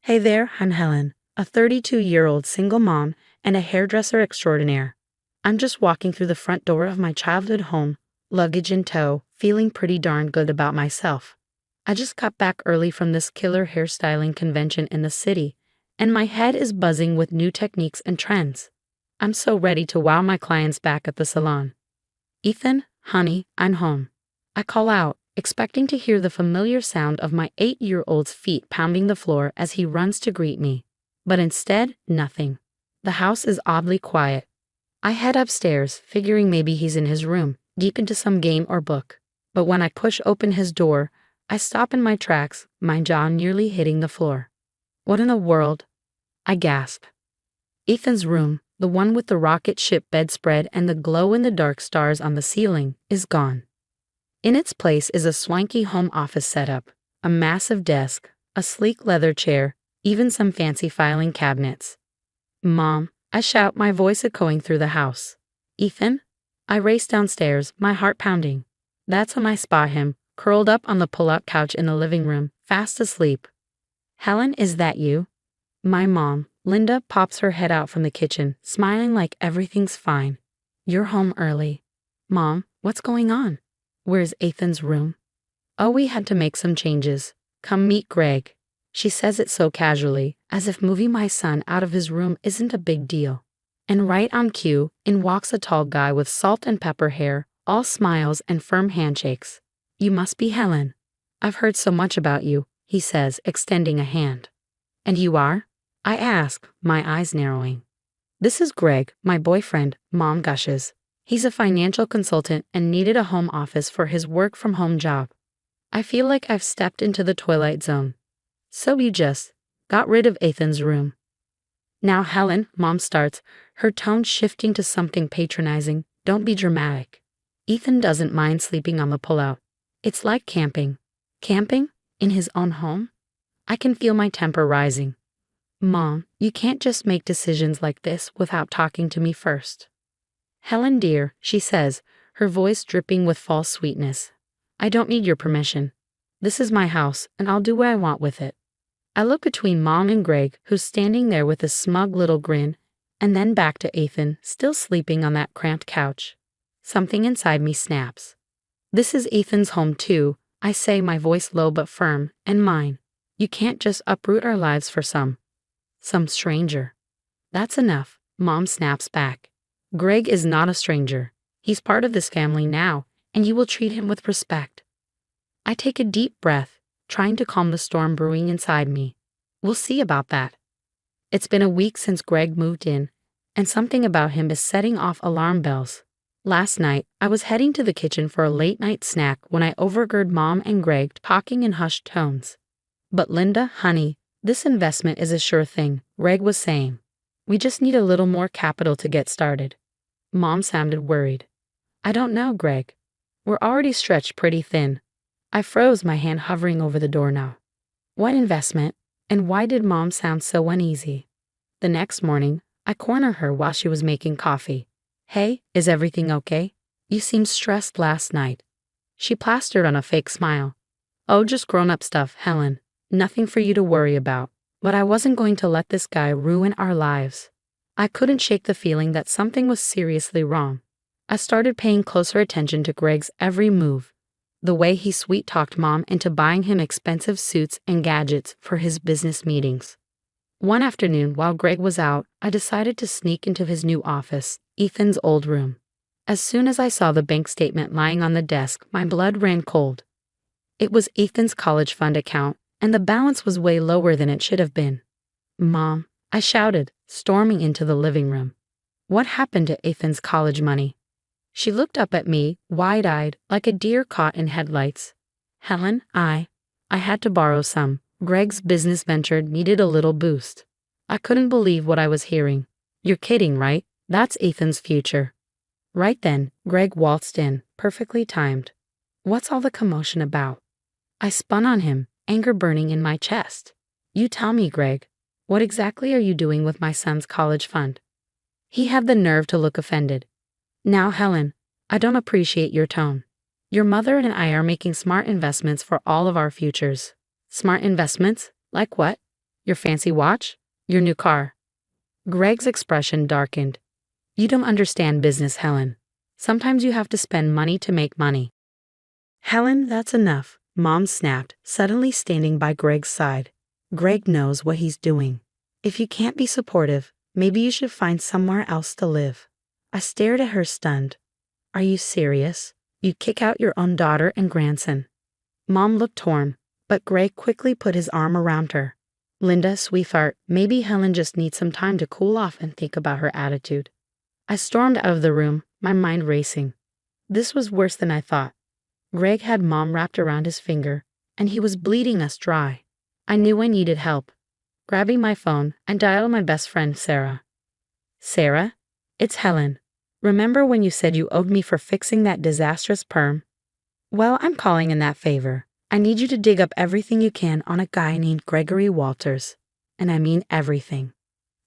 Hey there, I'm Helen, a 32-year-old single mom and a hairdresser extraordinaire. I'm just walking through the front door of my childhood home, luggage in tow, feeling pretty darn good about myself. I just got back early from this killer hairstyling convention in the city, and my head is buzzing with new techniques and trends. I'm so ready to wow my clients back at the salon. Ethan, honey, I'm home. I call out, expecting to hear the familiar sound of my 8-year-old's feet pounding the floor as he runs to greet me. But instead, nothing. The house is oddly quiet. I head upstairs, figuring maybe he's in his room, deep into some game or book. But when I push open his door, I stop in my tracks, my jaw nearly hitting the floor. What in the world? I gasp. Ethan's room, the one with the rocket ship bedspread and the glow-in-the-dark stars on the ceiling, is gone. In its place is a swanky home office setup, a massive desk, a sleek leather chair, even some fancy filing cabinets. "Mom," I shout, my voice echoing through the house. "Ethan?" I race downstairs, my heart pounding. That's when I spot him, curled up on the pull-out couch in the living room, fast asleep. "Helen, is that you?" My mom, Linda, pops her head out from the kitchen, smiling like everything's fine. "You're home early." "Mom, what's going on?" "Where's Ethan's room?" "Oh, we had to make some changes. Come meet Greg." She says it so casually, as if moving my son out of his room isn't a big deal. And right on cue, in walks a tall guy with salt and pepper hair, all smiles and firm handshakes. "You must be Helen. I've heard so much about you," he says, extending a hand. "And you are?" I ask, my eyes narrowing. "This is Greg, my boyfriend," Mom gushes. "He's a financial consultant and needed a home office for his work-from-home job." I feel like I've stepped into the Twilight Zone. "So you just got rid of Ethan's room." "Now, Helen," Mom starts, her tone shifting to something patronizing. "Don't be dramatic. Ethan doesn't mind sleeping on the pullout. It's like camping." "Camping? In his own home?" I can feel my temper rising. "Mom, you can't just make decisions like this without talking to me first." "Helen dear," she says, her voice dripping with false sweetness. "I don't need your permission. This is my house, and I'll do what I want with it." I look between Mom and Greg, who's standing there with a smug little grin, and then back to Ethan, still sleeping on that cramped couch. Something inside me snaps. "This is Ethan's home too," I say, my voice low but firm, "and mine. You can't just uproot our lives for some stranger." "That's enough," Mom snaps back. "Greg is not a stranger. He's part of this family now, and you will treat him with respect." I take a deep breath, trying to calm the storm brewing inside me. We'll see about that. It's been a week since Greg moved in, and something about him is setting off alarm bells. Last night, I was heading to the kitchen for a late-night snack when I overheard Mom and Greg talking in hushed tones. "But Linda, honey, this investment is a sure thing," Greg was saying. "We just need a little more capital to get started." Mom sounded worried. "I don't know, Greg. We're already stretched pretty thin." I froze, my hand hovering over the doorknob. What investment? And why did Mom sound so uneasy? The next morning, I corner her while she was making coffee. "Hey, is everything okay? You seemed stressed last night." She plastered on a fake smile. "Oh, just grown-up stuff, Helen. Nothing for you to worry about." But I wasn't going to let this guy ruin our lives. I couldn't shake the feeling that something was seriously wrong. I started paying closer attention to Greg's every move. The way he sweet-talked Mom into buying him expensive suits and gadgets for his business meetings. One afternoon, while Greg was out, I decided to sneak into his new office, Ethan's old room. As soon as I saw the bank statement lying on the desk, my blood ran cold. It was Ethan's college fund account, and the balance was way lower than it should have been. "Mom," I shouted, storming into the living room. "What happened to Ethan's college money?" She looked up at me, wide-eyed, like a deer caught in headlights. "Helen, I had to borrow some. Greg's business venture needed a little boost." I couldn't believe what I was hearing. "You're kidding, right? That's Ethan's future." Right then, Greg waltzed in, perfectly timed. "What's all the commotion about?" I spun on him, anger burning in my chest. "You tell me, Greg. What exactly are you doing with my son's college fund?" He had the nerve to look offended. "Now, Helen, I don't appreciate your tone. Your mother and I are making smart investments for all of our futures." "Smart investments? Like what?" Your fancy watch? Your new car? Greg's expression darkened. You don't understand business, Helen. Sometimes you have to spend money to make money. Helen, that's enough, Mom snapped, suddenly standing by Greg's side. Greg knows what he's doing. If you can't be supportive, maybe you should find somewhere else to live. I stared at her stunned. Are you serious? You'd kick out your own daughter and grandson. Mom looked torn, but Greg quickly put his arm around her. Linda, sweetheart, maybe Helen just needs some time to cool off and think about her attitude. I stormed out of the room, my mind racing. This was worse than I thought. Greg had Mom wrapped around his finger, and he was bleeding us dry. I knew I needed help. Grabbing my phone, I dialed my best friend, Sarah. Sarah? It's Helen. Remember when you said you owed me for fixing that disastrous perm? Well, I'm calling in that favor. I need you to dig up everything you can on a guy named Gregory Walters. And I mean everything.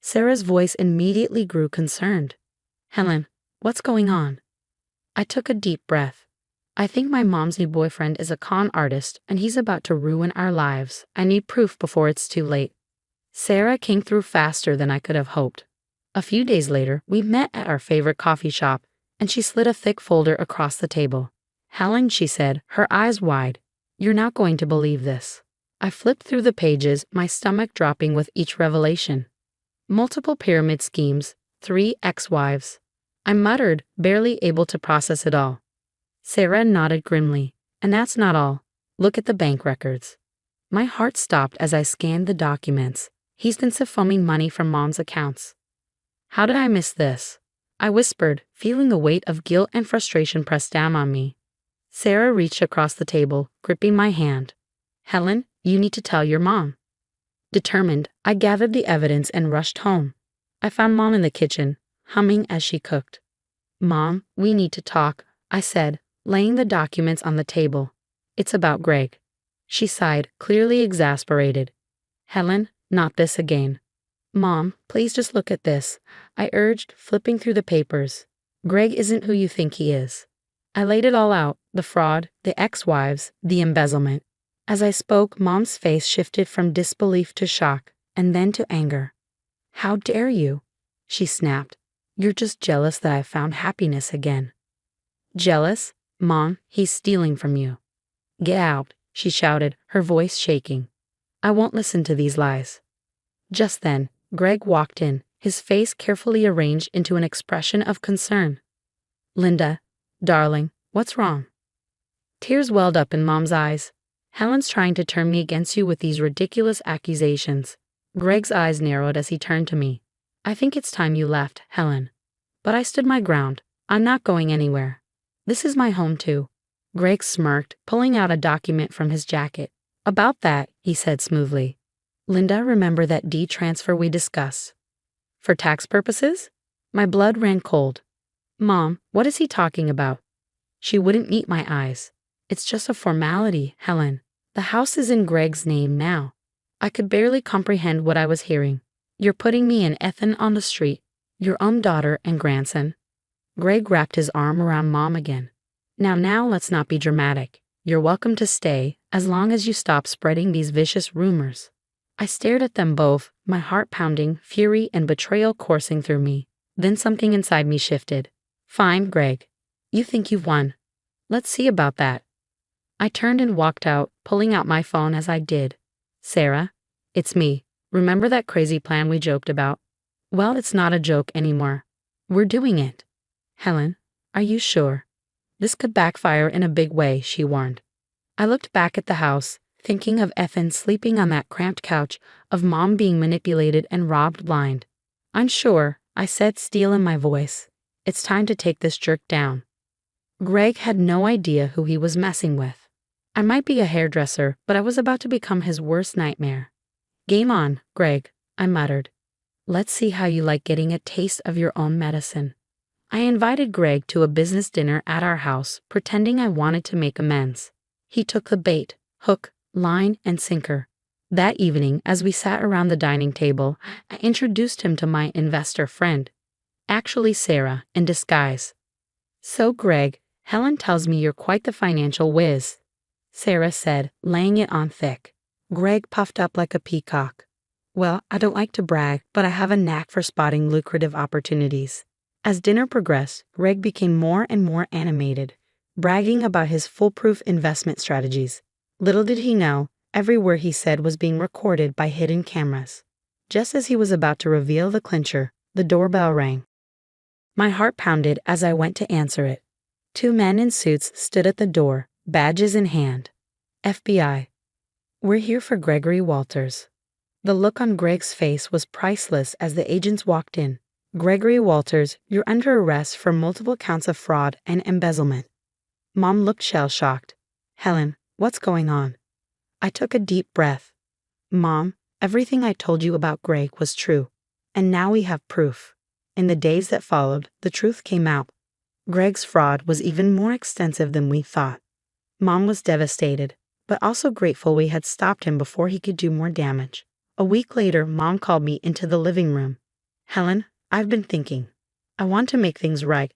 Sarah's voice immediately grew concerned. Helen, what's going on? I took a deep breath. I think my mom's new boyfriend is a con artist and he's about to ruin our lives. I need proof before it's too late. Sarah came through faster than I could have hoped. A few days later, we met at our favorite coffee shop, and she slid a thick folder across the table. Helen, she said, her eyes wide. You're not going to believe this. I flipped through the pages, my stomach dropping with each revelation. Multiple pyramid schemes, 3 ex-wives. I muttered, barely able to process it all. Sarah nodded grimly. And that's not all. Look at the bank records. My heart stopped as I scanned the documents. He's been siphoning money from Mom's accounts. How did I miss this? I whispered, feeling the weight of guilt and frustration press down on me. Sarah reached across the table, gripping my hand. Helen, you need to tell your mom. Determined, I gathered the evidence and rushed home. I found Mom in the kitchen, humming as she cooked. Mom, we need to talk, I said, laying the documents on the table. It's about Greg. She sighed, clearly exasperated. Helen, not this again. Mom, please just look at this, I urged, flipping through the papers. Greg isn't who you think he is. I laid it all out, the fraud, the ex-wives, the embezzlement. As I spoke, Mom's face shifted from disbelief to shock, and then to anger. How dare you? She snapped. You're just jealous that I found happiness again. Jealous? Mom, he's stealing from you. Get out, she shouted, her voice shaking. I won't listen to these lies. Just then, Greg walked in, his face carefully arranged into an expression of concern. Linda, darling, what's wrong? Tears welled up in Mom's eyes. Helen's trying to turn me against you with these ridiculous accusations. Greg's eyes narrowed as he turned to me. I think it's time you left, Helen. But I stood my ground. I'm not going anywhere. This is my home too. Greg smirked, pulling out a document from his jacket. About that, he said smoothly. Linda, remember that deed transfer we discussed? For tax purposes? My blood ran cold. Mom, what is he talking about? She wouldn't meet my eyes. It's just a formality, Helen. The house is in Greg's name now. I could barely comprehend what I was hearing. You're putting me and Ethan on the street, your own daughter and grandson. Greg wrapped his arm around Mom again. Now let's not be dramatic. You're welcome to stay, as long as you stop spreading these vicious rumors. I stared at them both, my heart pounding, fury and betrayal coursing through me. Then something inside me shifted. Fine, Greg. You think you've won. Let's see about that. I turned and walked out, pulling out my phone as I did. Sarah, it's me. Remember that crazy plan we joked about? Well, it's not a joke anymore. We're doing it. Helen, are you sure? This could backfire in a big way, she warned. I looked back at the house, thinking of Ethan sleeping on that cramped couch, of Mom being manipulated and robbed blind. I'm sure, I said, steel in my voice. It's time to take this jerk down. Greg had no idea who he was messing with. I might be a hairdresser, but I was about to become his worst nightmare. Game on, Greg, I muttered. Let's see how you like getting a taste of your own medicine. I invited Greg to a business dinner at our house, pretending I wanted to make amends. He took the bait, hook, line, and sinker. That evening, as we sat around the dining table, I introduced him to my investor friend. Actually Sarah, in disguise. So Greg, Helen tells me you're quite the financial whiz, Sarah said, laying it on thick. Greg puffed up like a peacock. Well, I don't like to brag, but I have a knack for spotting lucrative opportunities. As dinner progressed, Greg became more and more animated, bragging about his foolproof investment strategies. Little did he know, every word he said was being recorded by hidden cameras. Just as he was about to reveal the clincher, the doorbell rang. My heart pounded as I went to answer it. Two men in suits stood at the door, badges in hand. FBI. We're here for Gregory Walters. The look on Greg's face was priceless as the agents walked in. Gregory Walters, you're under arrest for multiple counts of fraud and embezzlement. Mom looked shell-shocked. Helen, what's going on? I took a deep breath. Mom, everything I told you about Greg was true. And now we have proof. In the days that followed, the truth came out. Greg's fraud was even more extensive than we thought. Mom was devastated, but also grateful we had stopped him before he could do more damage. A week later, Mom called me into the living room. Helen, I've been thinking. I want to make things right.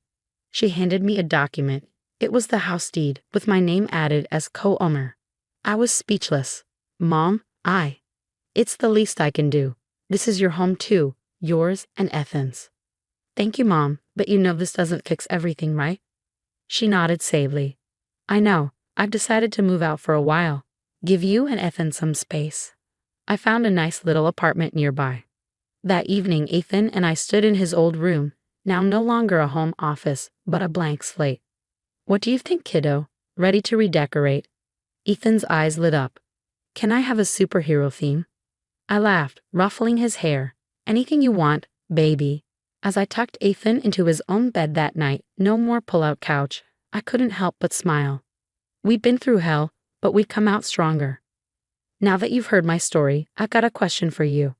She handed me a document. It was the house deed, with my name added as co-owner. I was speechless. Mom, It's the least I can do. This is your home too, yours and Ethan's. Thank you, Mom, but you know this doesn't fix everything, right? She nodded sagely. I know. I've decided to move out for a while. Give you and Ethan some space. I found a nice little apartment nearby. That evening, Ethan and I stood in his old room, now no longer a home office, but a blank slate. What do you think, kiddo? Ready to redecorate? Ethan's eyes lit up. Can I have a superhero theme? I laughed, ruffling his hair. Anything you want, baby. As I tucked Ethan into his own bed that night, no more pull-out couch, I couldn't help but smile. We'd been through hell, but we'd come out stronger. Now that you've heard my story, I've got a question for you.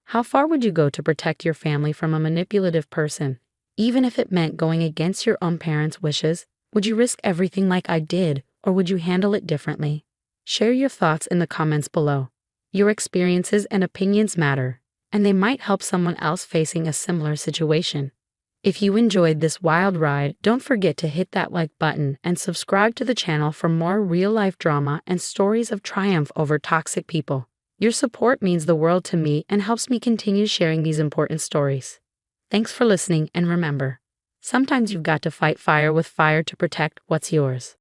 How far would you go to protect your family from a manipulative person? Even if it meant going against your own parents' wishes, would you risk everything like I did, or would you handle it differently? Share your thoughts in the comments below. Your experiences and opinions matter, and they might help someone else facing a similar situation. If you enjoyed this wild ride, don't forget to hit that like button and subscribe to the channel for more real-life drama and stories of triumph over toxic people. Your support means the world to me and helps me continue sharing these important stories. Thanks for listening, and remember, sometimes you've got to fight fire with fire to protect what's yours.